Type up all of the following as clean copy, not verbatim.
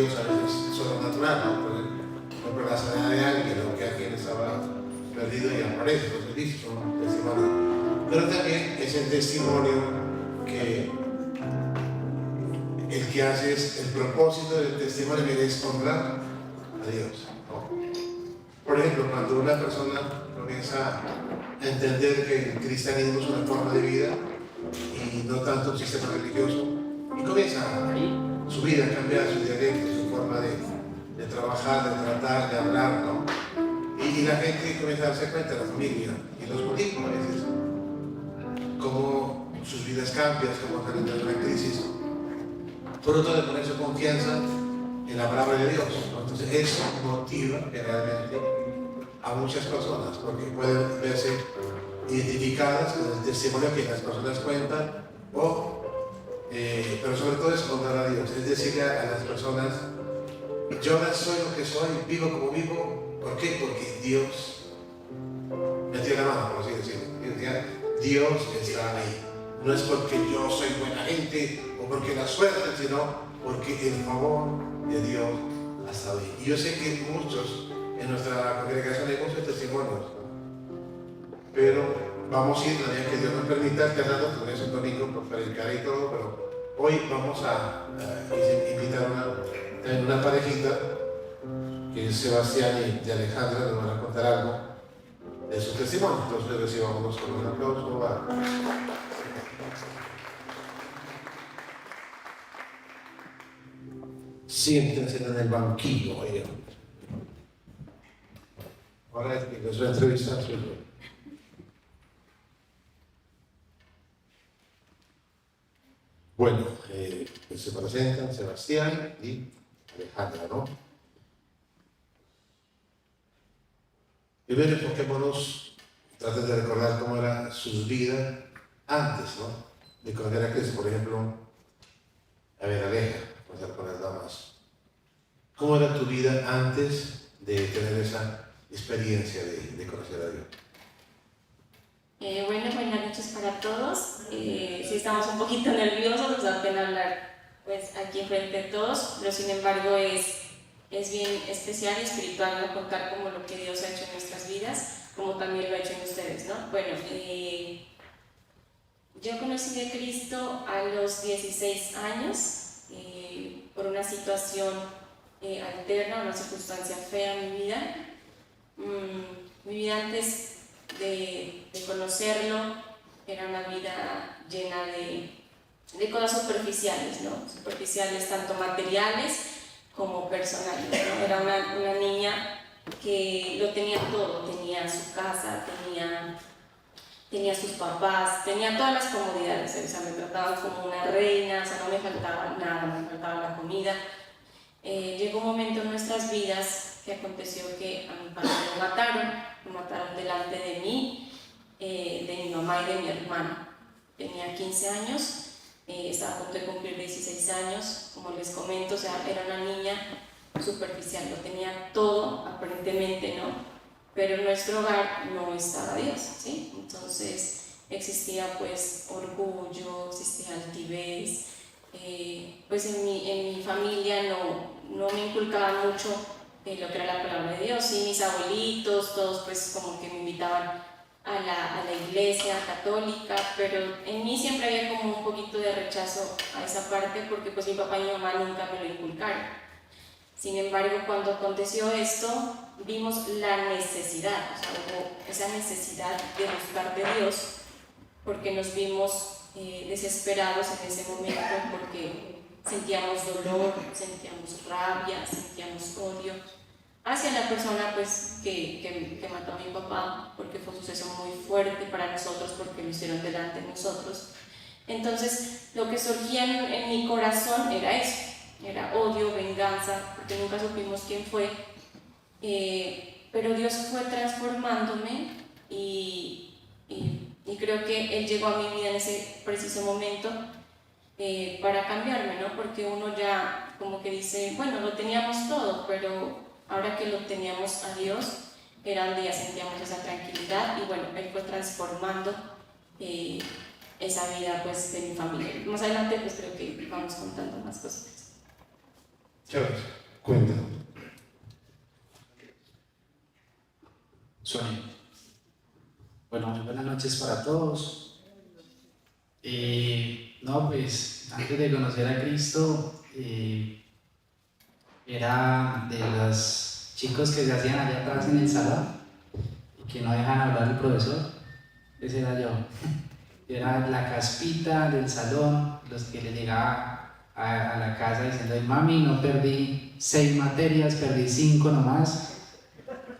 Dios a veces es sobrenatural, ¿no? Por ejemplo, la sanidad de alguien, aunque alguien estaba perdido y aparece, pues listo, ¿no? Testimonio. Pero también es el testimonio que el que hace es el propósito del testimonio, que es honrar a Dios, ¿no? Por ejemplo, cuando una persona comienza a entender que el cristianismo es una forma de vida y no tanto un sistema religioso, y comienza su vida a cambiar, su dialecto, su forma de trabajar, de tratar, de hablar, ¿no? Y la gente comienza a darse cuenta, la familia y los políticos a veces, cómo sus vidas cambian, cómo salen de una crisis, fruto de poner su confianza en la palabra de Dios, ¿no? Entonces eso motiva realmente a muchas personas, porque pueden verse identificadas con el testimonio que las personas cuentan, pero sobre todo es honrar a Dios, es decirle a las personas: yo no soy lo que soy, vivo como vivo. ¿Por qué? Porque Dios metió la mano, por así decirlo. Dios está ahí. No es porque yo soy buena gente o porque la suerte, sino porque el favor de Dios ha estado ahí. Y yo sé que muchos en nuestra congregación hay muchos testimonios, ¿no? Pero vamos a ir, la día que Dios nos permita, alternando, tal vez un domingo por predicar y todo, pero hoy vamos a invitar a una parejita, que es Sebastián y Alejandra, nos van a contar algo de su testimonio. Entonces recibamos con un aplauso. Siéntense en el banquillo, oigan. Ahora es que les voy a entrevistar. Bueno, se presentan Sebastián y Alejandra, ¿no? Primero enfoquémonos, traten de recordar cómo era su vida antes, ¿no? De conocer a Cristo. Por ejemplo, a ver, Aleja, vamos a poner nada más. ¿Cómo era tu vida antes de tener esa experiencia de conocer a Dios? Bueno, buenas noches para todos. Sí, estamos un poquito nerviosos, nos da pena hablar pues aquí frente a todos, pero sin embargo es bien especial y espiritual, ¿no? Contar como lo que Dios ha hecho en nuestras vidas, como también lo ha hecho en ustedes, ¿no? Bueno, yo conocí a Cristo a los 16 años por una situación alterna, una circunstancia fea en mi vida. Mi vida antes de conocerlo era una vida llena de cosas superficiales, ¿no? Superficiales tanto materiales como personales, ¿no? Era una niña que lo tenía todo, tenía su casa, tenía sus papás, tenía todas las comodidades, o sea, me trataban como una reina, o sea, no me faltaba nada, me faltaba la comida. Llegó un momento en nuestras vidas que aconteció que a mi padre lo mataron delante de mí, de mi mamá y de mi hermano. Tenía 15 años, estaba a punto de cumplir 16 años, como les comento, o sea, era una niña superficial, lo tenía todo aparentemente, ¿no? Pero en nuestro hogar no estaba Dios, ¿sí? Entonces existía pues orgullo, existía altivez, pues en mi familia no me inculcaban mucho lo que era la palabra de Dios, y mis abuelitos, todos pues como que me invitaban a la iglesia católica, pero en mí siempre había como un poquito de rechazo a esa parte porque pues mi papá y mi mamá nunca me lo inculcaron. Sin embargo, cuando aconteció esto, vimos la necesidad, o sea, hubo esa necesidad de buscar de Dios, porque nos vimos desesperados en ese momento, porque sentíamos dolor, sentíamos rabia, sentíamos odio hacia la persona pues, que mató a mi papá, porque fue un suceso muy fuerte para nosotros, porque lo hicieron delante de nosotros. Entonces, lo que surgía en mi corazón era eso, era odio, venganza, porque nunca supimos quién fue, pero Dios fue transformándome y creo que Él llegó a mi vida en ese preciso momento para cambiarme, ¿no? Porque uno ya como que dice, bueno, lo teníamos todo, pero ahora que lo teníamos a Dios, era donde ya sentíamos esa tranquilidad y bueno, Él fue transformando esa vida pues de mi familia. Más adelante pues creo que vamos contando más cosas. Chévere, cuéntanos. Sueño. Bueno, muy buenas noches para todos. No, pues antes de conocer a Cristo, era de los chicos que se hacían allá atrás en el salón y que no dejan hablar al profesor. Ese era yo. Era la caspita del salón, los que le llegaba a la casa diciendo: mami, no perdí 6 materias, perdí 5 nomás.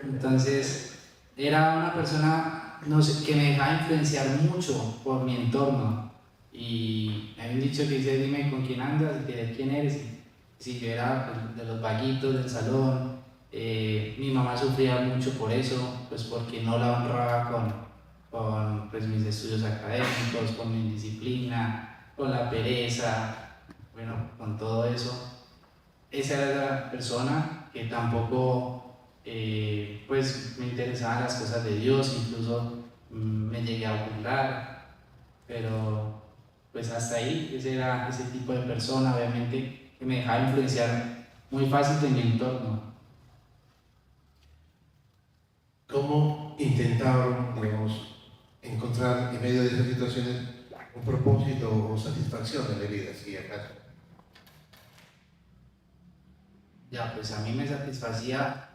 Entonces, era una persona, no sé, que me dejaba influenciar mucho por mi entorno. Y hay un dicho que dice: dime con quién andas y diré quién eres. Y si yo era pues, de los vaguitos del salón, mi mamá sufría mucho por eso, pues porque no la honraba con pues, mis estudios académicos, con mi disciplina, con la pereza, bueno, con todo eso. Esa era la persona que tampoco pues me interesaban las cosas de Dios, incluso me llegué a burlar, pero pues hasta ahí. Ese era ese tipo de persona, obviamente, que me dejaba influenciar muy fácil de mi entorno. ¿Cómo intentaron, digamos, encontrar en medio de esas situaciones un propósito o satisfacción en la vida, si acaso? Ya, pues a mí me satisfacía.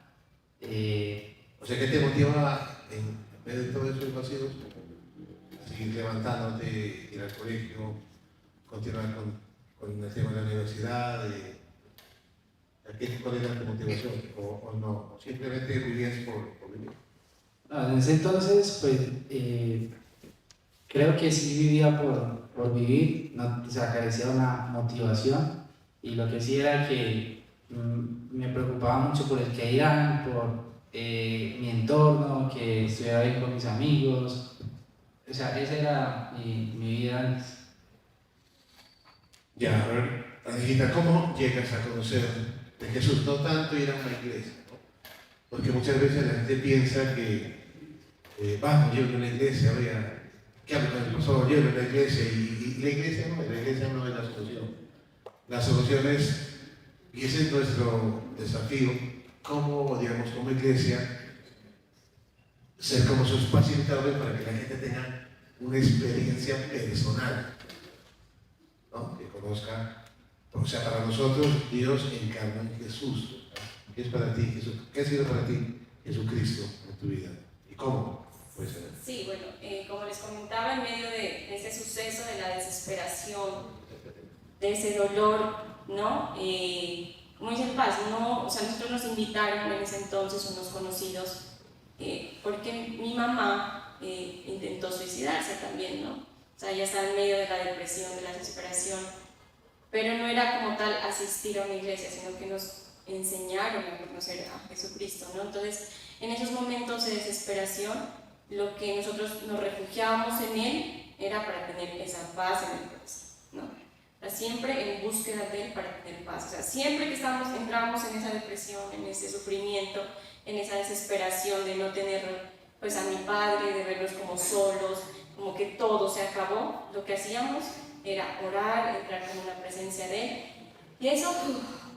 O sea, ¿qué te motiva en medio de todos esos vacíos? Seguir levantándote, ir al colegio, continuar con el tema de la universidad. ¿Cuál era tu motivación? ¿O no? ¿O simplemente vivías por vivir? No, en ese entonces, pues creo que sí vivía por vivir, no, o sea, carecía de una motivación, y lo que sí era que me preocupaba mucho por el que dirán, por mi entorno, que estuviera bien con mis amigos. O sea, esa era mi vida antes. Ya, a ver, Angelita, ¿cómo llegas a conocer de Jesús? No tanto ir a una iglesia, ¿no? Porque muchas veces la gente piensa que, vamos, llevo a una iglesia, oiga, ¿qué hablo con el pastor? Llevo a una iglesia y la iglesia no es la solución. La solución es, y ese es nuestro desafío, como, digamos, como iglesia, ser como sus facilitadores para que la gente tenga una experiencia personal, ¿no? Que conozca, o sea, para nosotros Dios encarna en Jesús. ¿Qué es para ti Jesús? ¿Qué ha sido para ti Jesucristo en tu vida? ¿Y cómo puede ser? Sí, bueno, como les comentaba, en medio de ese suceso, de la desesperación, de ese dolor, ¿no? Como dicen Paz, no, o sea, nosotros nos invitaron en ese entonces unos conocidos, porque mi mamá intentó suicidarse también, ¿no? O sea, ella estaba en medio de la depresión, de la desesperación, pero no era como tal asistir a una iglesia, sino que nos enseñaron a conocer a Jesucristo, ¿no? Entonces, en esos momentos de desesperación, lo que nosotros nos refugiábamos en Él era para tener esa paz en el corazón, ¿no? O sea, siempre en búsqueda de Él para tener paz. O sea, siempre que entrábamos en esa depresión, en ese sufrimiento, en esa desesperación de no tener pues a mi padre, de verlos como solos, como que todo se acabó, lo que hacíamos era orar, entrar en la presencia de Él, y eso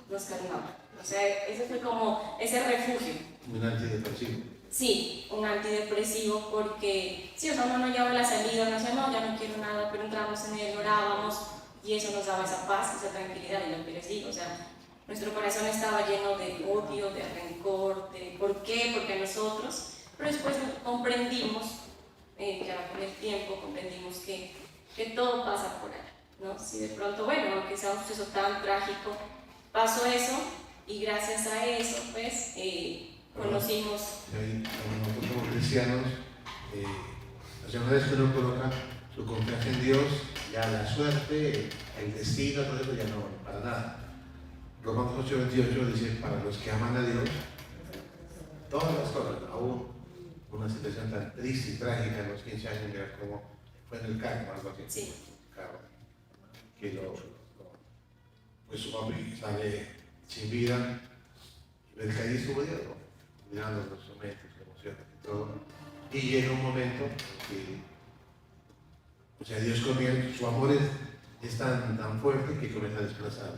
nos calmaba. O sea, ese fue como ese refugio. Un antidepresivo. Sí, un antidepresivo, porque sí, o sea, uno no llevaba la salida, uno decía, no, ya no quiero nada, pero entramos en Él, orábamos, y eso nos daba esa paz, esa tranquilidad. Y lo que les digo, o sea, nuestro corazón estaba lleno de odio, de rencor, de ¿por qué? Porque a nosotros, pero después comprendimos, ya con el tiempo comprendimos que todo pasa por ahí, ¿no? Si de pronto, bueno, aunque sea un suceso tan trágico, pasó eso, y gracias a eso, pues, conocimos. Nosotros como cristianos, una vez que uno coloca su confianza en Dios, ya la suerte, el destino, todo eso ya no, para nada. Romanos 8:28 dice: para los que aman a Dios, todas las cosas, aún una situación tan triste y trágica en los 15 años, mira cómo fue en el carro, algo así. Sí. Carro, que pues su papi sale sin vida, y el que ahí estuvo Dios, ¿no? Mirando los momentos, emociones y todo. Y llega un momento que, o sea, Dios comienza, su amor es tan fuerte que comienza a desplazar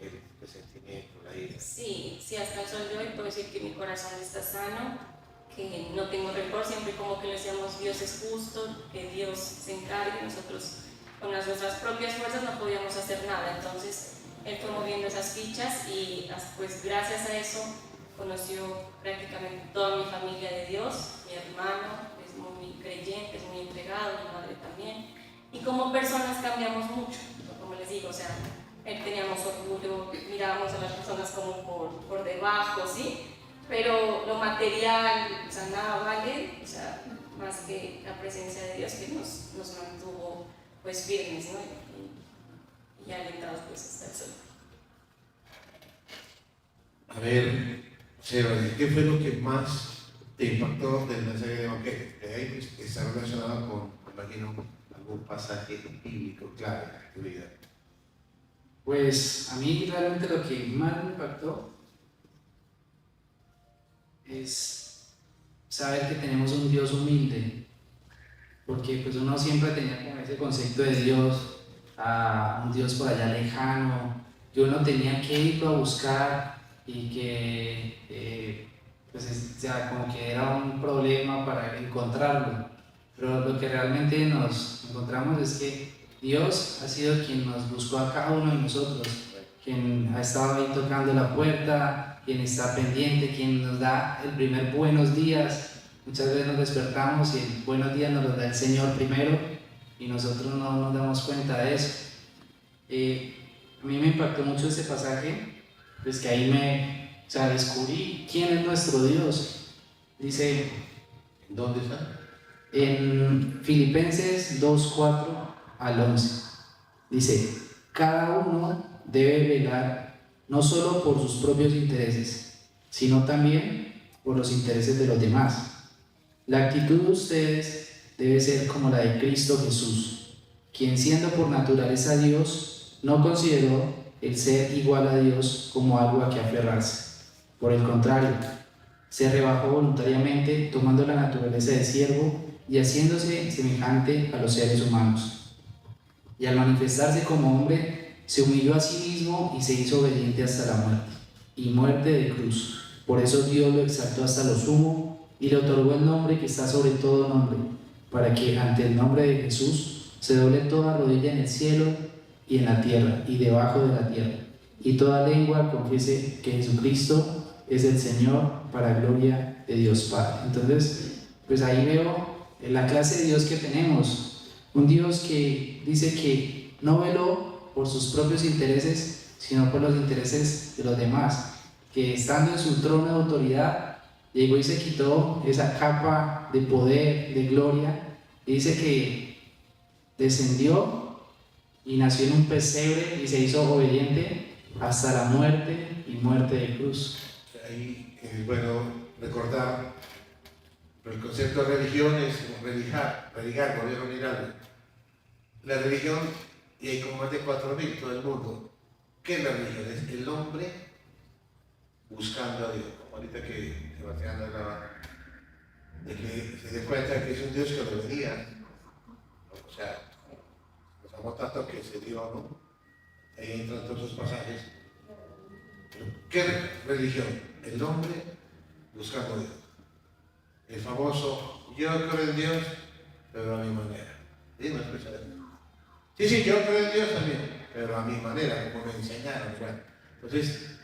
el presentimiento, la ira. Sí, sí, hasta el sol de hoy puedo decir que mi corazón está sano, que no tengo rencor, siempre como que le decíamos Dios es justo, que Dios se encargue, nosotros con nuestras propias fuerzas no podíamos hacer nada, entonces Él fue moviendo esas fichas y pues gracias a eso conoció prácticamente toda mi familia de Dios, mi hermano es muy creyente, es muy entregado, mi madre también, y como personas cambiamos mucho, como les digo, o sea, teníamos orgullo, mirábamos a las personas como por debajo, ¿sí? Pero lo material, o sea, nada vale, o sea, más que la presencia de Dios que nos mantuvo pues firmes, ¿no? Y alentados pues hasta el sol. A ver, Seba, ¿qué fue lo que más te impactó del mensaje de Evangelio? Que ahí pues, está relacionado con, me imagino, algún pasaje bíblico clave en tu vida. Pues a mí realmente lo que más me impactó es saber que tenemos un Dios humilde, porque pues uno siempre tenía como ese concepto de Dios, a un Dios por allá lejano, que uno tenía que irlo a buscar y que pues o sea, como que era un problema para encontrarlo, pero lo que realmente nos encontramos es que Dios ha sido quien nos buscó a cada uno de nosotros, quien ha estado ahí tocando la puerta, quien está pendiente, quien nos da el primer buenos días. Muchas veces nos despertamos y el buenos días nos los da el Señor primero y nosotros no nos damos cuenta de eso. A mí me impactó mucho este pasaje, pues que ahí descubrí quién es nuestro Dios. Dice, ¿Dónde está? en Filipenses 2:4 al 11, dice, cada uno debe velar no solo por sus propios intereses, sino también por los intereses de los demás. La actitud de ustedes debe ser como la de Cristo Jesús, quien siendo por naturaleza Dios, no consideró el ser igual a Dios como algo a que aferrarse. Por el contrario, se rebajó voluntariamente tomando la naturaleza de siervo y haciéndose semejante a los seres humanos. Y al manifestarse como hombre, se humilló a sí mismo y se hizo obediente hasta la muerte, y muerte de cruz. Por eso Dios lo exaltó hasta lo sumo y le otorgó el nombre que está sobre todo nombre, para que ante el nombre de Jesús se doble toda rodilla en el cielo y en la tierra y debajo de la tierra, y toda lengua confiese que Jesucristo es el Señor, para gloria de Dios Padre. Entonces, pues ahí veo la clase de Dios que tenemos, un Dios que dice que no veló por sus propios intereses, sino por los intereses de los demás, que estando en su trono de autoridad, llegó y se quitó esa capa de poder, de gloria, y dice que descendió y nació en un pesebre y se hizo obediente hasta la muerte y muerte de cruz. Ahí es bueno recordar el concepto de religión es religar, gobierno mirar. La religión, y hay como más de 4.000 todo el mundo. ¿Qué es la religión? Es el hombre buscando a Dios. Como ahorita que Sebastián hablaba de que se dé cuenta que es un Dios que lo venía. O sea, nos amó tanto que se dio, ¿no? Ahí entran todos esos pasajes. ¿Qué religión? El hombre buscando a Dios. El famoso, yo creo en Dios, pero a mi manera. ¿Sí? ¿No escuchas? Sí, yo creo en Dios también, pero a mi manera, como me enseñaron. Bueno, entonces,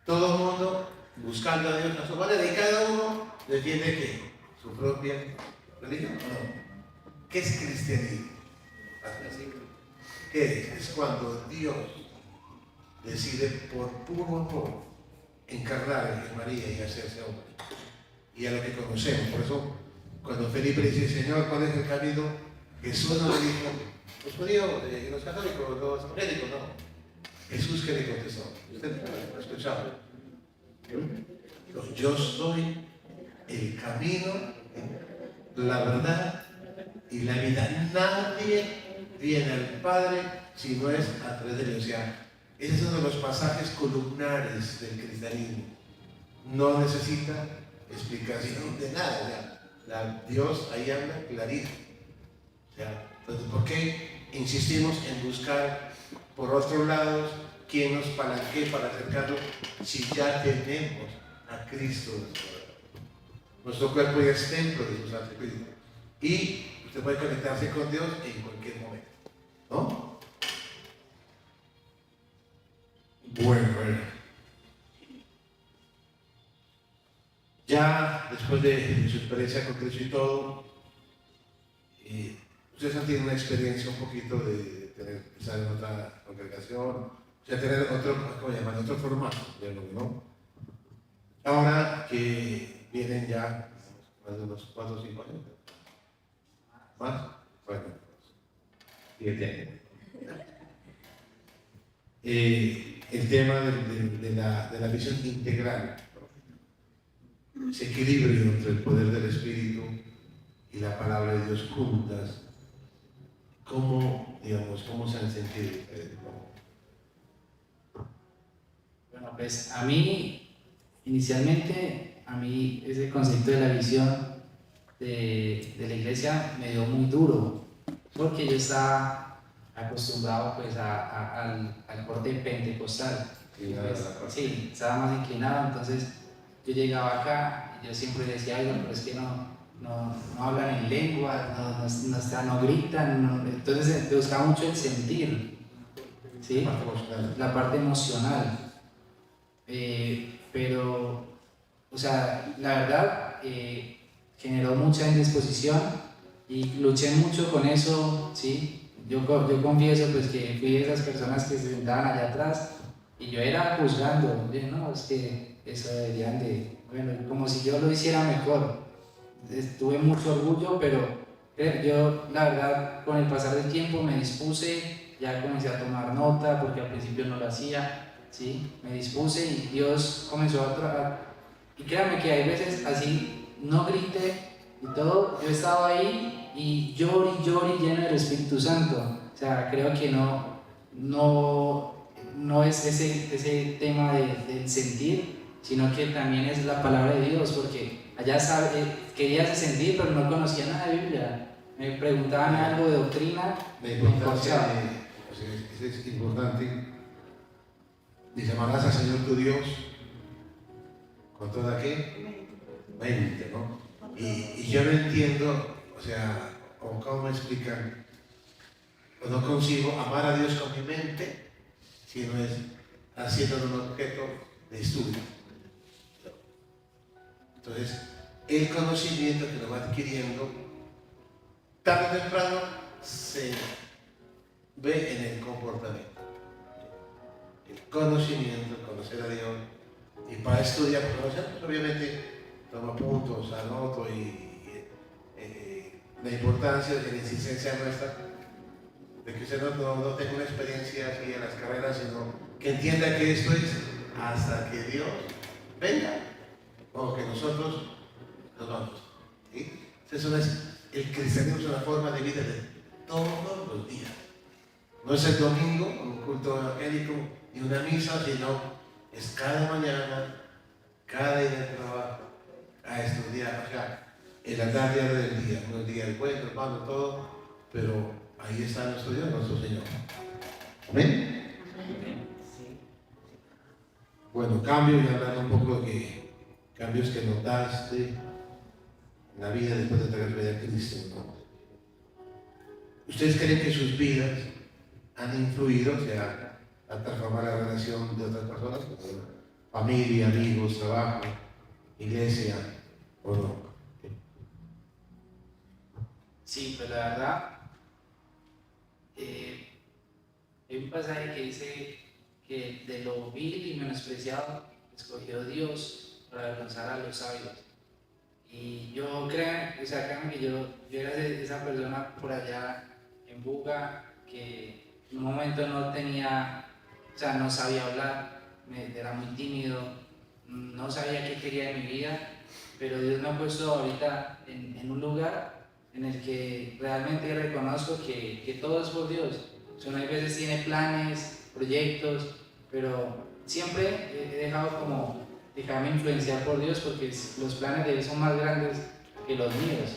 todo el mundo buscando a Dios a su manera y cada uno defiende ¿qué? Su propia religión. No. ¿Qué es cristianismo? Así. ¿Qué es? Es cuando Dios decide por puro amor encarnar en María y hacerse hombre. Y a lo que conocemos. Por eso, cuando Felipe le dice, Señor, ¿cuál es el camino? Jesús no le dijo, los judíos, los católicos, los evangélicos, no. Jesús que le contestó. Usted lo ha escuchado. Yo soy el camino, la verdad y la vida. Nadie viene al Padre si no es a través de Dios. O sea, ese es uno de los pasajes columnares del cristianismo. No necesita explicación de nada. O sea, Dios ahí habla clarito. O sea, entonces, ¿por qué insistimos en buscar por otros lados ¿quién nos palanquee para acercarlo si ya tenemos a Cristo? Nuestro cuerpo ya es templo de su Santo Espíritu. Y usted puede conectarse con Dios en cualquier momento, ¿no? Bueno, ya después de su experiencia con Cristo y todo, ustedes han tenido una experiencia un poquito de estar en otra congregación, o sea, tener otro, ¿cómo llaman? Otro formato, ¿no? Ahora que vienen ya más de unos 4 o 5 años, ¿más? Bueno, 7 años. El tema de la visión integral, ese equilibrio entre el poder del Espíritu y la palabra de Dios juntas, ¿cómo se han sentido ustedes? Bueno, pues a mí, inicialmente, ese concepto de la visión de la iglesia me dio muy duro, porque yo estaba acostumbrado pues al corte pentecostal. Sí, estaba más inclinado, entonces yo llegaba acá y yo siempre decía algo, pero es que no hablan en lengua, no gritan, entonces me buscaba mucho el sentir, ¿sí? La parte emocional. Pero, o sea, la verdad generó mucha indisposición y luché mucho con eso, ¿sí? Yo confieso pues que fui de esas personas que se sentaban allá atrás y yo era juzgando, no, es que eso deberían como si yo lo hiciera mejor. Tuve mucho orgullo, pero yo la verdad con el pasar del tiempo me dispuse, ya comencé a tomar nota porque al principio no lo hacía, ¿sí? Me dispuse y Dios comenzó a trabajar. Y créanme que hay veces así, no grité y todo, yo estaba ahí y lloré lleno del Espíritu Santo. O sea, creo que no es ese tema del sentir, sino que también es la palabra de Dios, porque allá quería sentir, pero no conocía nada de Biblia. Me preguntaban algo de doctrina, la importancia es importante. Dice, amarás al Señor tu Dios con toda ¿qué? Mente, ¿no? Y yo no entiendo, o sea, ¿cómo me explican? O no consigo amar a Dios con mi mente, sino es haciéndolo un objeto de estudio. Entonces, el conocimiento que lo va adquiriendo, tarde o temprano, se ve en el comportamiento. El conocimiento, el conocer a Dios, y para estudiar, pues obviamente tomo puntos, anoto la importancia de la insistencia nuestra, de que usted no tenga una experiencia así en las carreras, sino que entienda que esto es hasta que Dios venga, o que nosotros nos vamos. ¿Sí? El cristianismo es una forma de vida de todos los días. No es el domingo, un culto evangélico, ni una misa, sino es cada mañana, cada día de trabajo, a estudiar, o sea, el andar diario del día, no el día del cuento, el pan, todo, pero ahí está nuestro Dios, nuestro Señor. ¿Amén? Bueno, cambio y hablando un poco de cambios que notaste en la vida después de entregar vida a Cristo, ¿no? ¿Ustedes creen que sus vidas han influido, o sea, a transformar la relación de otras personas, como familia, amigos, trabajo, iglesia, o no? Sí, pues la verdad, hay un pasaje que dice que de lo vil y menospreciado escogió Dios para avergonzar a los sabios. Y yo creo, o sea, créanme que yo era esa persona por allá en Buga que en un momento no tenía, o sea, no sabía hablar, era muy tímido, no sabía qué quería de mi vida, pero Dios me ha puesto ahorita en un lugar en el que realmente reconozco que todo es por Dios. O sea, uno a veces tiene planes, proyectos, pero siempre he dejado como dejarme influenciar por Dios, porque los planes de Él son más grandes que los míos.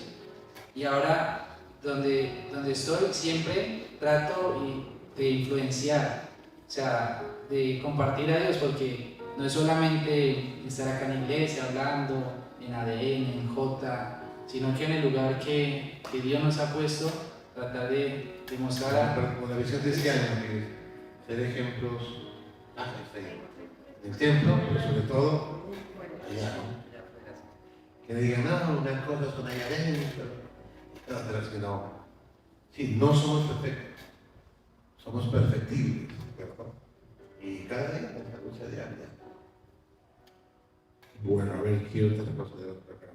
Y ahora, donde estoy, siempre trato de influenciar, o sea, de compartir a Dios, porque no es solamente estar acá en la iglesia hablando, en ADN, en J, sino que en el lugar que Dios nos ha puesto, tratar de mostrar Con la visión cristiana, que ser ejemplos en el templo, pero sobre todo allá, ¿no? Que le digan, no, unas cosas son allá adentro, y otras que no. Sí, no somos perfectos, somos perfectibles, ¿cierto? Y cada día nuestra lucha diaria. Bueno, a ver, ¿qué otra cosa de otra acá?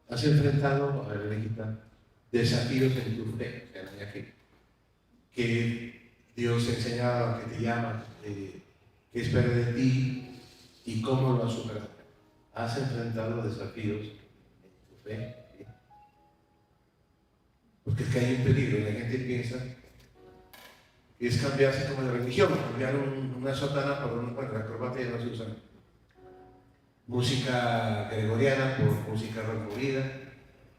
¿Has enfrentado, a ver, Benita, desafíos en tu fe? O sea, que Dios te ha enseñado, que te llama, que espera de ti y cómo lo has superado. ¿Has enfrentado desafíos en tu fe? ¿Sí? Porque es que hay un peligro, la gente piensa que es cambiarse como de religión, cambiar una sotana por la corbata ya no se usa. Música gregoriana por música rock movida,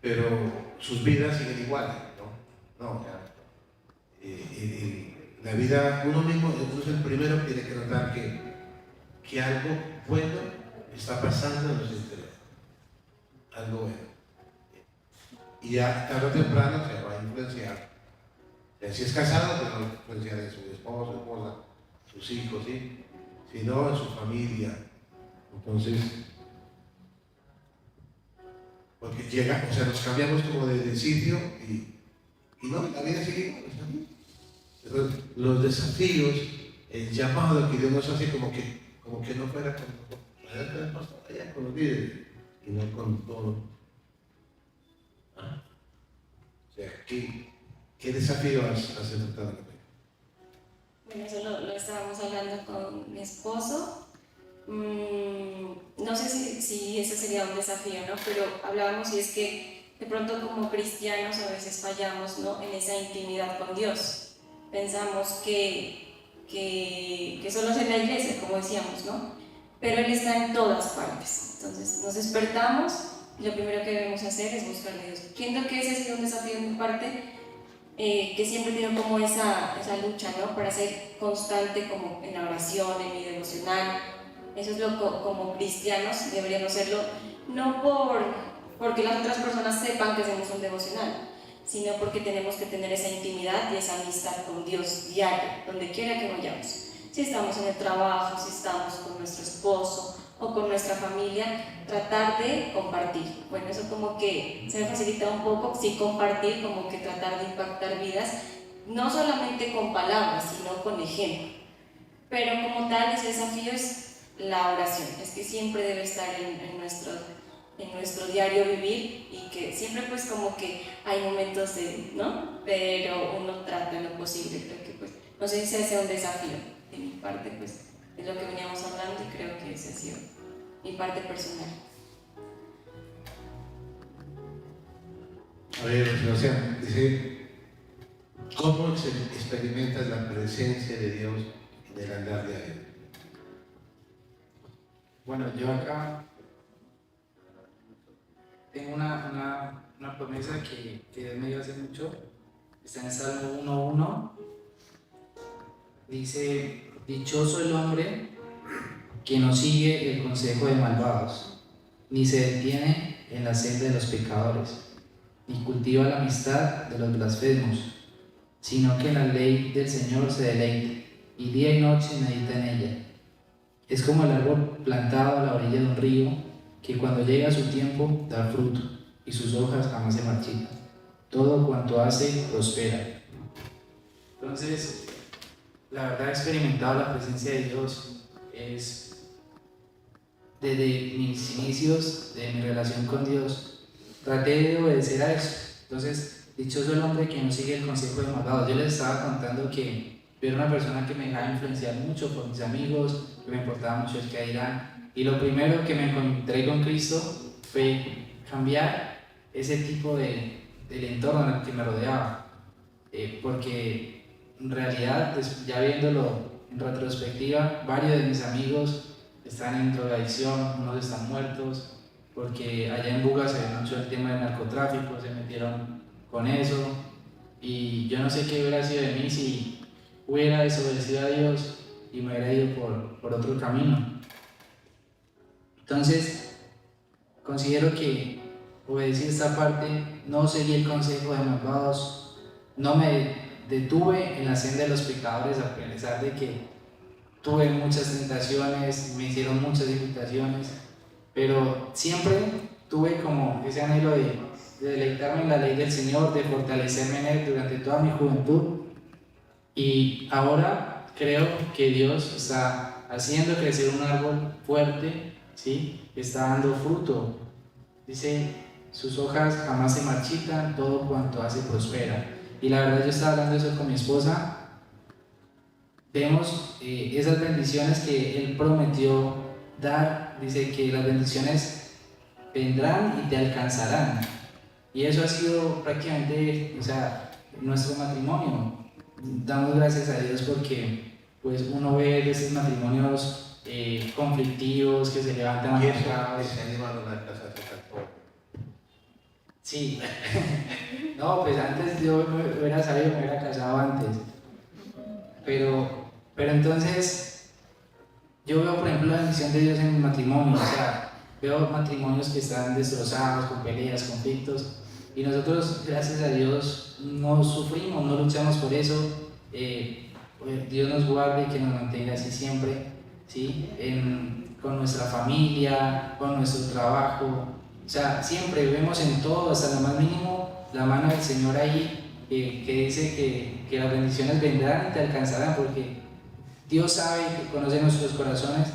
pero sus vidas siguen iguales, ¿no? No, la vida, uno mismo, incluso el primero, tiene que notar que algo bueno está pasando en nuestro interior. Algo bueno. Y ya tarde o temprano se va a influenciar. O sea, si es casado, pues va a influenciar en su esposo, esposa, sus hijos, ¿sí? Si no, en su familia. Entonces, porque llega, o sea, nos cambiamos como de sitio y no, la vida sigue igual, está bien. Entonces, los desafíos, el llamado que Dios nos hace como que no fuera con nosotros, allá con los líderes y no con todo. ¿Ah? O sea, ¿qué desafío has enfrentado en la vida? Bueno, eso lo estábamos hablando con mi esposo. No sé si ese sería un desafío, ¿no? Pero hablábamos y es que de pronto como cristianos a veces fallamos, ¿no? En esa intimidad con Dios. Pensamos que solo es en la iglesia, como decíamos, ¿no? Pero Él está en todas partes. Entonces nos despertamos y lo primero que debemos hacer es buscar a Dios. Siento que ese ha sido un desafío de mi parte, que siempre tengo como esa lucha, ¿no? Para ser constante como en la oración, en mi devocional. Eso es lo que como cristianos deberíamos hacerlo, no porque las otras personas sepan que hacemos un devocional, sino porque tenemos que tener esa intimidad y esa amistad con Dios diario, donde quiera que vayamos. Si estamos en el trabajo, si estamos con nuestro esposo o con nuestra familia, tratar de compartir. Bueno, eso como que se me facilita un poco, sí, compartir, como que tratar de impactar vidas, no solamente con palabras, sino con ejemplo. Pero como tal, ese desafío es la oración, es que siempre debe estar en nuestro diario vivir y que siempre pues como que hay momentos de, ¿no? Pero uno trata en lo posible, creo que pues, no sé si ese sea un desafío de mi parte, pues es lo que veníamos hablando y creo que ese ha sido mi parte personal. A ver, Sebastián, dice, ¿cómo experimentas la presencia de Dios en el andar diario? Bueno, yo acá tengo una promesa que Dios me dio hace mucho. Está en el Salmo 1:1. Dice: dichoso el hombre que no sigue el consejo de malvados, ni se detiene en la senda de los pecadores, ni cultiva la amistad de los blasfemos, sino que en la ley del Señor se deleita, y día y noche medita en ella. Es como el árbol plantado a la orilla de un río, que cuando llega su tiempo da fruto, y sus hojas jamás se marchitan. Todo cuanto hace prospera. Entonces, la verdad he experimentado la presencia de Dios desde mis inicios de mi relación con Dios. Traté de obedecer a eso. Entonces, dichoso el hombre que no sigue el consejo de malvados. Yo les estaba contando que yo era una persona que me dejaba influenciar mucho por mis amigos, que me importaba mucho el que dirán. Y lo primero que me encontré con Cristo fue cambiar ese tipo del entorno en el que me rodeaba. Porque en realidad, ya viéndolo en retrospectiva, varios de mis amigos están en drogadicción, unos están muertos, porque allá en Buga se ve mucho el tema del narcotráfico, se metieron con eso. Y yo no sé qué hubiera sido de mí si hubiera desobedecido a Dios y me hubiera ido por otro camino. Entonces, considero que obedecí esta parte, no seguí el consejo de malvados, no me detuve en la senda de los pecadores a pesar de que tuve muchas tentaciones, me hicieron muchas invitaciones, pero siempre tuve como ese anhelo de deleitarme en la ley del Señor, de fortalecerme en Él durante toda mi juventud. Y ahora creo que Dios está haciendo crecer un árbol fuerte, ¿sí? Está dando fruto. Dice, sus hojas jamás se marchitan, todo cuanto hace prospera. Y la verdad, yo estaba hablando de eso con mi esposa. Vemos esas bendiciones que Él prometió dar. Dice que las bendiciones vendrán y te alcanzarán. Y eso ha sido prácticamente, o sea, nuestro matrimonio. Damos gracias a Dios porque pues uno ve esos matrimonios conflictivos que se levantan Y eso amargados. se animaron a casarse tampoco. Sí. No, pues antes yo me hubiera sabido, me hubiera casado antes. Pero entonces yo veo, por ejemplo, la bendición de Dios en mi matrimonio. O sea, veo matrimonios que están destrozados, con peleas, conflictos. Y nosotros, gracias a Dios, no sufrimos, no luchamos por eso. Pues Dios nos guarde y que nos mantenga así siempre, ¿sí? Con nuestra familia, con nuestro trabajo. O sea, siempre vemos en todo, hasta lo más mínimo, la mano del Señor ahí, que dice que las bendiciones vendrán y te alcanzarán, porque Dios sabe que conoce nuestros corazones,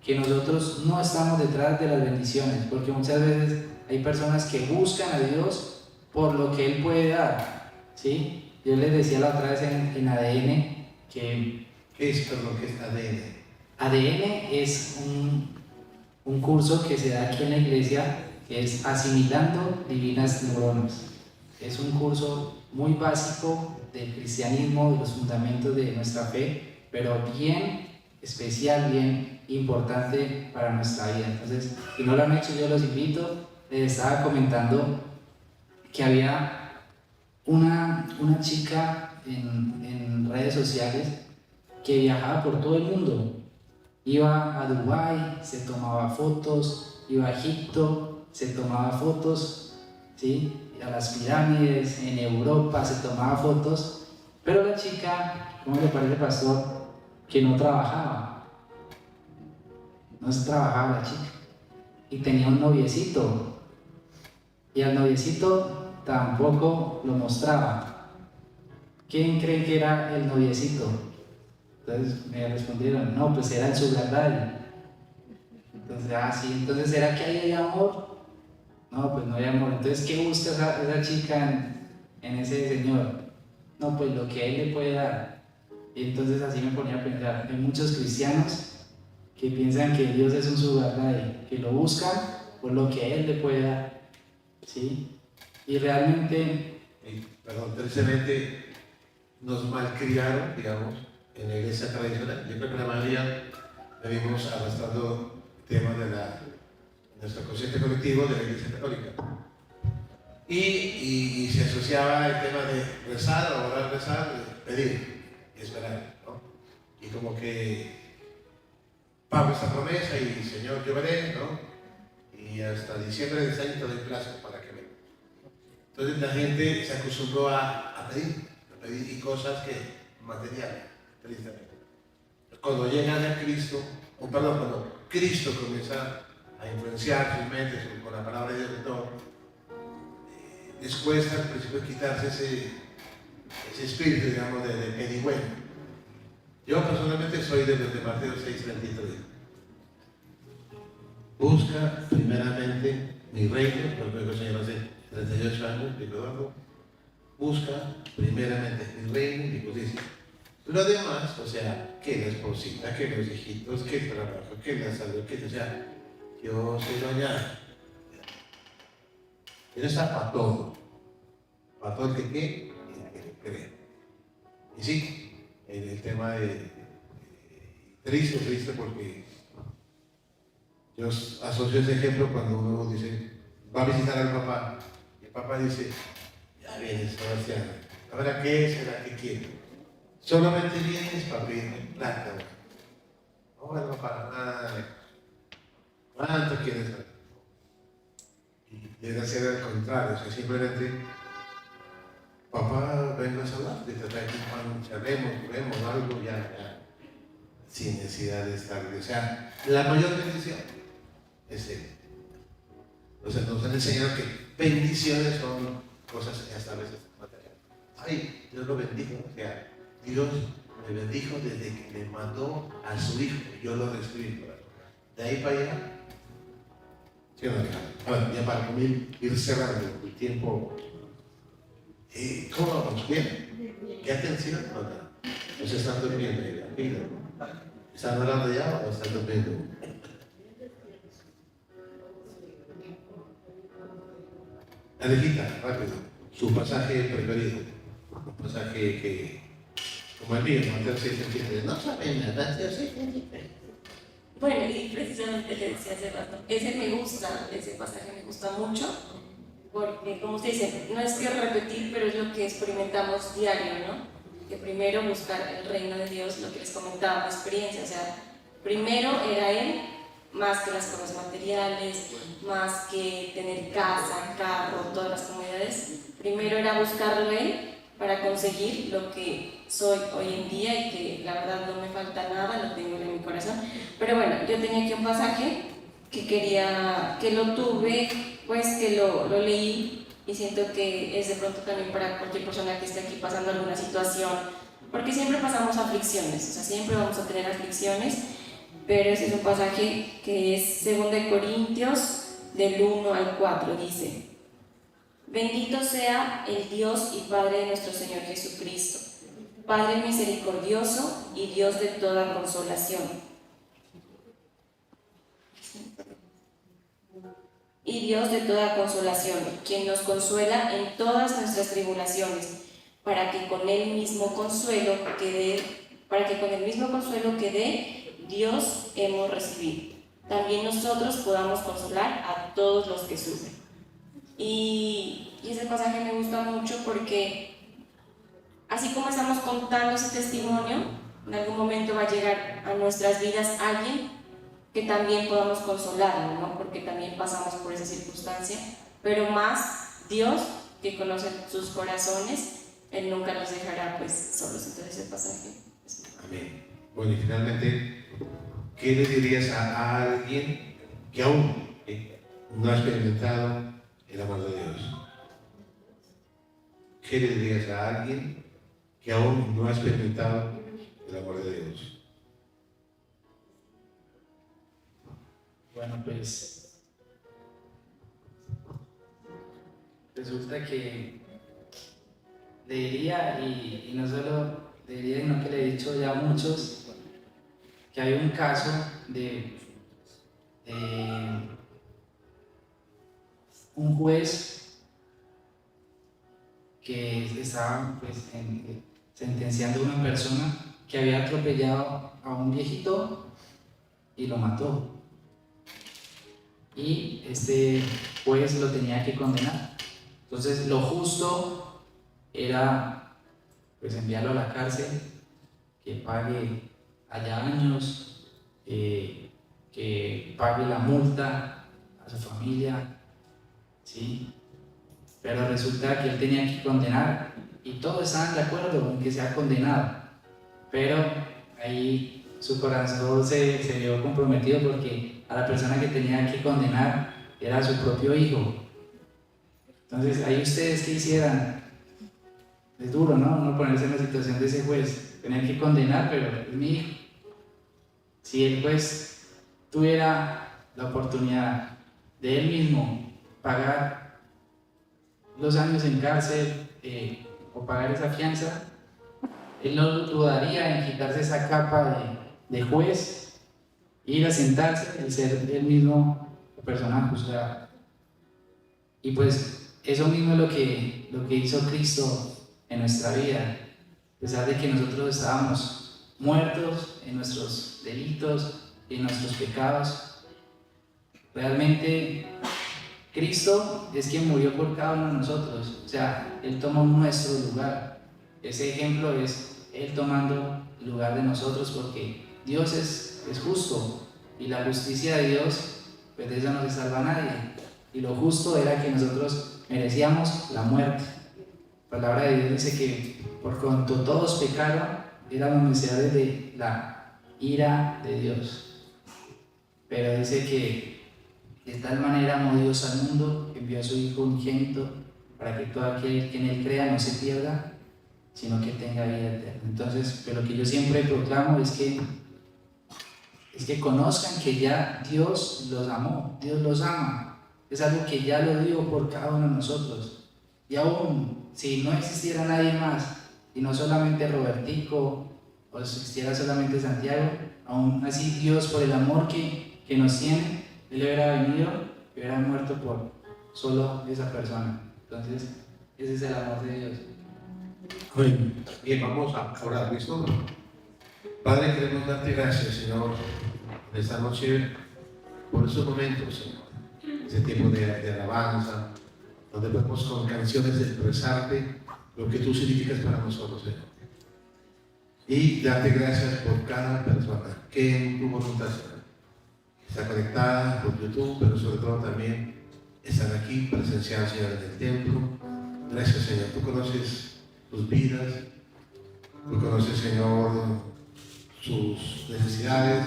que nosotros no estamos detrás de las bendiciones, porque muchas veces hay personas que buscan a Dios por lo que Él puede dar, ¿sí? Yo les decía la otra vez en ADN que ¿Qué es lo que es ADN? ADN es un curso que se da aquí en la iglesia, que es Asimilando Divinas Neuronas. Es un curso muy básico del cristianismo, de los fundamentos de nuestra fe, pero bien especial, bien importante para nuestra vida. Entonces, si no lo han hecho, yo los invito. Les estaba comentando que había una chica en redes sociales que viajaba por todo el mundo. Iba a Dubái, se tomaba fotos, iba a Egipto, se tomaba fotos, ¿sí? A las pirámides, en Europa se tomaba fotos, pero la chica, ¿cómo le parece, pastor? Que no trabajaba, no se trabajaba la chica, y tenía un noviecito, y al noviecito tampoco lo mostraba. ¿Quién creen que era el noviecito? Entonces me respondieron, no, pues era el sugar daddy. Entonces, sí, entonces ¿será que ahí hay amor? No, pues no hay amor. Entonces, ¿qué busca esa chica en ese señor? No, pues lo que él le puede dar. Y entonces así me ponía a pensar, hay muchos cristianos que piensan que Dios es un sugar daddy, que lo buscan por lo que él le puede dar, ¿sí? Y realmente... Perdón, tristemente nos malcriaron, digamos, en la iglesia tradicional. Yo creo que la mayoría venimos arrastrando temas de nuestro consciente colectivo de la iglesia católica. Y se asociaba el tema de rezar, orar, rezar, pedir y esperar, ¿no? Y como que pago esta promesa y Señor, yo veré, ¿no? Y hasta diciembre de este año te doy plazo para que venga. Entonces la gente se acostumbró a pedir y cosas que materiales, tristemente. Cuando llegan a Cristo, cuando Cristo comienza a influenciar sus mentes con la palabra de Dios y todo, les cuesta al principio quitarse ese espíritu, digamos, de pedigüeño. Yo personalmente soy de los de Mateo 6:33. Busca primeramente mi reino, por lo que el Señor hace 38 años, dijo Eduardo, busca primeramente mi reino y mi justicia. Lo demás, o sea, que la esposita, que los hijitos, que el trabajo, que la salud, o sea, yo soy doña. Él está para todo. Para todo el que qué, el que cree. Y sí, en el tema triste porque yo asocio ese ejemplo cuando uno dice, va a visitar al papá, y el papá dice, ya viene Sebastián, Ahora, ¿qué será que quiere? Solamente vienes para pedirme plata. No bueno para nada. ¿Cuánto quieres? Y debe ser al contrario, o sea, simplemente, papá, vengo a saludarte, te traigo un pan, charlemos, juguemos algo, ya, sin necesidad de estar. O sea, la mayor bendición es Él. O sea, nos han enseñado que bendiciones son cosas hasta a veces materiales. Ay, Dios lo bendijo. O sea, Dios me bendijo desde que me mandó a su Hijo. Yo lo recibí. De ahí para allá. ¿Sí o no? Ahora, ya para ir cerrando el tiempo. ¿Cómo vamos? Bien. ¿Qué atención? ¿No se están durmiendo? ¿Están orando ya o están durmiendo? Alejita, rápido, su pasaje preferido, un pasaje que, como el mío, Mateo 6:7, no saben nada, Mateo 6:7. Bueno, y precisamente le decía hace rato, ese pasaje me gusta mucho, porque como usted dice, no es que repetir, pero es lo que experimentamos diario, ¿no? Que primero buscar el reino de Dios, lo que les comentaba, mi experiencia, o sea, primero era Él, más que las cosas materiales, más que tener casa, carro, todas las comodidades. Primero era buscarlo Él para conseguir lo que soy hoy en día y que la verdad no me falta nada, lo tengo en mi corazón. Pero bueno, yo tenía aquí un pasaje que lo tuve, pues que lo leí y siento que es de pronto también para cualquier persona que esté aquí pasando alguna situación, porque siempre pasamos aflicciones, o sea, siempre vamos a tener aflicciones. Pero ese es un pasaje que es 2 Corintios del 1 al 4, dice: Bendito sea el Dios y Padre de nuestro Señor Jesucristo, Padre misericordioso y Dios de toda consolación. Y Dios de toda consolación, quien nos consuela en todas nuestras tribulaciones, para que con el mismo consuelo que dé Dios hemos recibido, también nosotros podamos consolar a todos los que sufren. Y ese pasaje me gusta mucho porque así como estamos contando ese testimonio, en algún momento va a llegar a nuestras vidas alguien que también podamos consolarlo, ¿no? Porque también pasamos por esa circunstancia, pero más Dios, que conoce sus corazones, Él nunca nos dejará pues solos. Entonces ese pasaje. Amén. Bueno, y finalmente, ¿qué le dirías a alguien que aún no ha experimentado el amor de Dios? ¿Qué le dirías a alguien que aún no ha experimentado el amor de Dios? Bueno, pues resulta que le diría, y no solo le diría, sino que le he dicho ya a muchos, que hay un caso de un juez que estaba pues, sentenciando a una persona que había atropellado a un viejito y lo mató. Y este juez lo tenía que condenar. Entonces lo justo era pues enviarlo a la cárcel, que pague allá años, que pague la multa a su familia, ¿sí? Pero resulta que él tenía que condenar y todos estaban de acuerdo en que sea condenado, pero ahí su corazón se vio comprometido porque a la persona que tenía que condenar era su propio hijo. Entonces, ahí ustedes qué hicieran. Es duro, ¿no? No ponerse en la situación de ese juez, tener que condenar, pero es mi hijo. Si el juez tuviera la oportunidad de él mismo pagar los años en cárcel o pagar esa fianza, él no dudaría en quitarse esa capa de juez, ir a sentarse y ser él mismo la persona juzgada. Y pues eso mismo es lo que hizo Cristo en nuestra vida, a pesar de que nosotros estábamos muertos en nuestros delitos, en nuestros pecados. Realmente Cristo es quien murió por cada uno de nosotros, o sea, Él tomó nuestro lugar. ese ejemplo es Él tomando el lugar de nosotros, porque Dios es justo, y la justicia de Dios, pues de eso no se salva a nadie. Y lo justo era que nosotros merecíamos la muerte. La palabra de Dios dice que por cuanto todos pecaron, éramos merecedores de la ira de Dios. Pero dice que de tal manera amó Dios al mundo, que envió a su Hijo unigénito, para que todo aquel que en Él crea no se pierda, sino que tenga vida eterna. Entonces, pero lo que yo siempre proclamo es que conozcan que ya Dios los amó, Dios los ama. Es algo que ya lo dio por cada uno de nosotros. Y aún si no existiera nadie más, y no solamente Robertico, o si existiera solamente Santiago, aún así Dios, por el amor que nos tiene, Él hubiera venido y hubiera muerto por solo esa persona. Entonces, ese es el amor de Dios. Bien, vamos a orar, ¿listo? Padre, queremos darte gracias, Señor, esta noche, por esos momentos, Señor, ese tiempo de alabanza, donde podemos con canciones expresarte lo que tú significas para nosotros, Señor. Y darte gracias por cada persona que en tu voluntad, Señor, está conectada por YouTube, pero sobre todo también están aquí presenciados, Señor, en el templo. Gracias, Señor. Tú conoces sus vidas, tú conoces, Señor, sus necesidades,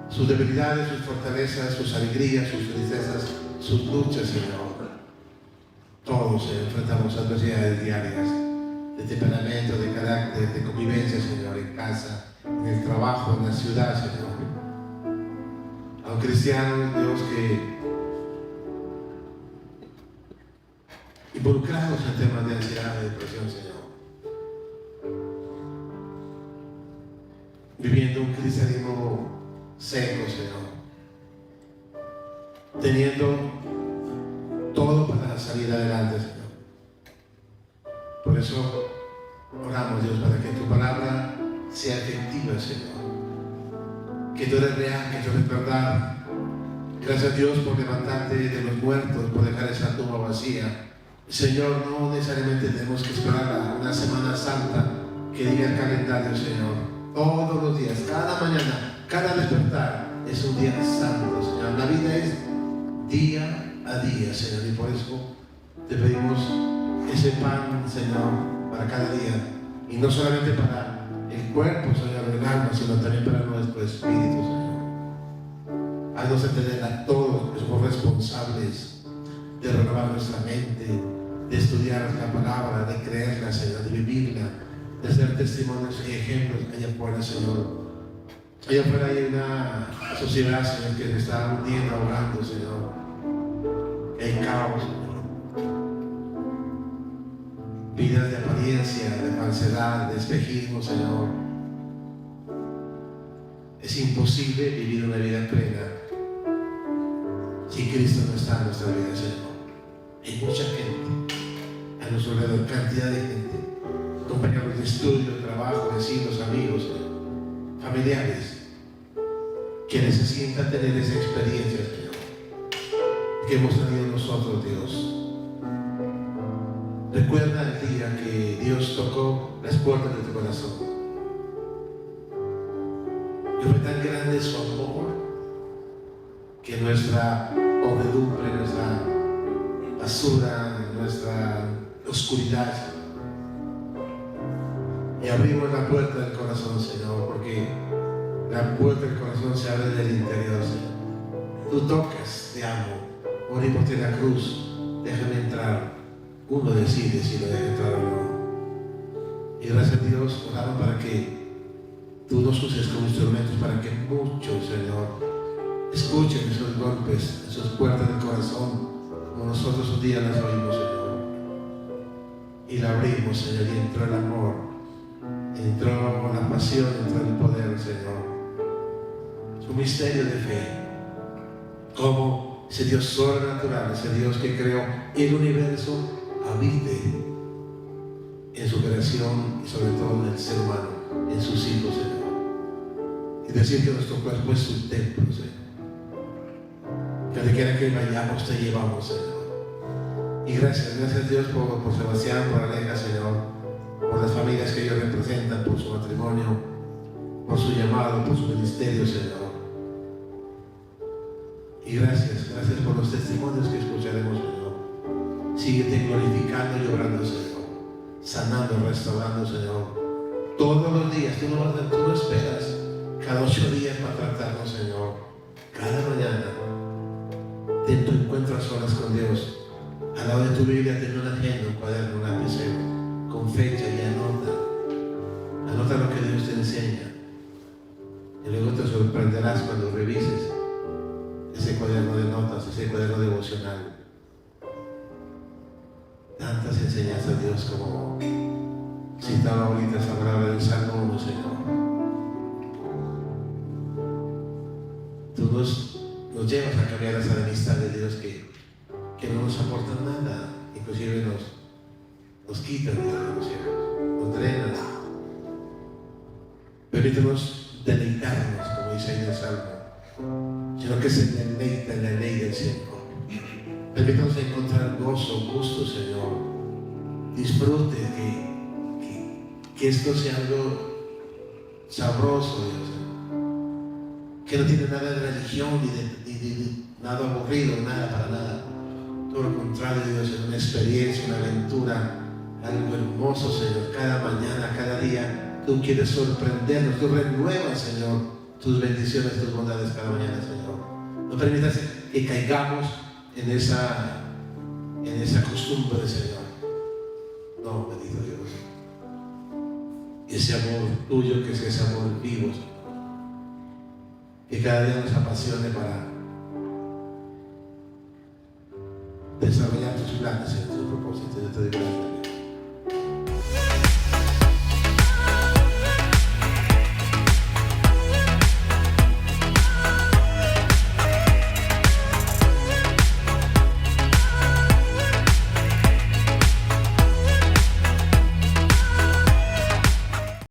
sus debilidades, sus fortalezas, sus alegrías, sus tristezas, sus luchas, Señor. Todos enfrentamos adversidades diarias de temperamento, de carácter, de convivencia, Señor, en casa, en el trabajo, en la ciudad, Señor. A un cristiano, Dios, que involucrados en temas de ansiedad, de depresión, Señor. Viviendo un cristianismo seco, Señor. Teniendo todo para salir adelante, Señor. Por eso oramos, Dios, para que tu palabra sea efectiva, Señor. Que tú eres real, que tú eres verdad. Gracias a Dios por levantarte de los muertos, por dejar esa tumba vacía. Señor, no necesariamente tenemos que esperar a una Semana Santa que diga el calendario, Señor. Todos los días, cada mañana, cada despertar es un día santo, Señor. La vida es día a día, Señor, y por eso te pedimos ese pan, Señor, para cada día, y no solamente para el cuerpo, Señor, el alma, sino también para nuestro espíritu, Señor. Haznos entender a todos que somos responsables de renovar nuestra mente, de estudiar la palabra, de creerla, Señor, de vivirla, de ser testimonios y ejemplos allá afuera, Señor. Allá afuera hay una sociedad, Señor, que se está hundiendo, ahogando, Señor. Hay caos, Señor. Vidas de apariencia, de falsedad, de espejismo, Señor. Es imposible vivir una vida plena si Cristo no está en nuestra vida, Señor. Hay mucha gente a nuestro alrededor, cantidad de gente, compañeros de estudio, de trabajo, vecinos, amigos, familiares, que necesitan tener esa experiencia, Señor, que hemos tenido nosotros, Dios. Recuerda el día que Dios tocó las puertas de tu corazón. Y fue tan grande su amor que nuestra podredumbre, nuestra basura, nuestra oscuridad, y abrimos la puerta del corazón, Señor, porque la puerta del corazón se abre del interior, Señor. Tú tocas, te amo, morí por ti en la cruz, déjame entrar. Uno decide si lo deja entrar o no. Y gracias a Dios oramos para que tú nos uses como instrumentos, para que muchos, Señor, escuchen esos golpes, esas puertas del corazón, como nosotros un día las oímos, Señor. Y la abrimos, Señor, y entró el amor, entró la pasión, entró el poder, Señor. Es un misterio de fe. Como ese Dios sobrenatural, ese Dios que creó el universo, habite en su creación y sobre todo en el ser humano, en sus hijos, Señor. Y decir que nuestro cuerpo es su templo, Señor. Que donde quiera que vayamos te llevamos, Señor. Y gracias Dios por Sebastián, por Aleja, Señor. por las familias que ellos representan, por su matrimonio, por su llamado, por su ministerio, Señor. Y gracias por los testimonios que escucharemos, Señor. Síguete glorificando y obrando, Señor, sanando, restaurando, Señor. Todos los días, tú no esperas cada 8 días para tratarnos, Señor. Cada mañana, ten tu encuentro a solas con Dios. Al lado de tu Biblia, ten una agenda, un cuaderno, un lapicero, con fecha y anota lo que Dios te enseña. Y luego te sorprenderás cuando revises ese cuaderno de notas, ese cuaderno devocional. Tantas enseñanzas, Dios, como citaba ahorita esa palabra del Salmo 1, Señor. Tú nos llevas a cambiar esa amistad de Dios que no nos aportan nada, inclusive nos quitan de Dios, nos drenan. Permítanos deleitarnos, como dice ahí el Salmo, sino que se deleita en la ley del Señor. Permítanos encontrar gozo, gusto, Señor. Disfrute, que esto sea algo sabroso, Dios, que no tiene nada de religión ni de nada aburrido, nada para nada. Todo lo contrario, Dios, es una experiencia, una aventura, algo hermoso, Señor. Cada mañana, cada día, tú quieres sorprendernos, tú renuevas, Señor, tus bendiciones, tus bondades cada mañana, Señor. No permitas que caigamos en esa costumbre, Señor. No, bendito Dios. Y ese amor tuyo, que es ese amor vivo, Señor, que cada día nos apasione para desarrollar tus planes y tus propósitos. Yo te doy gracias.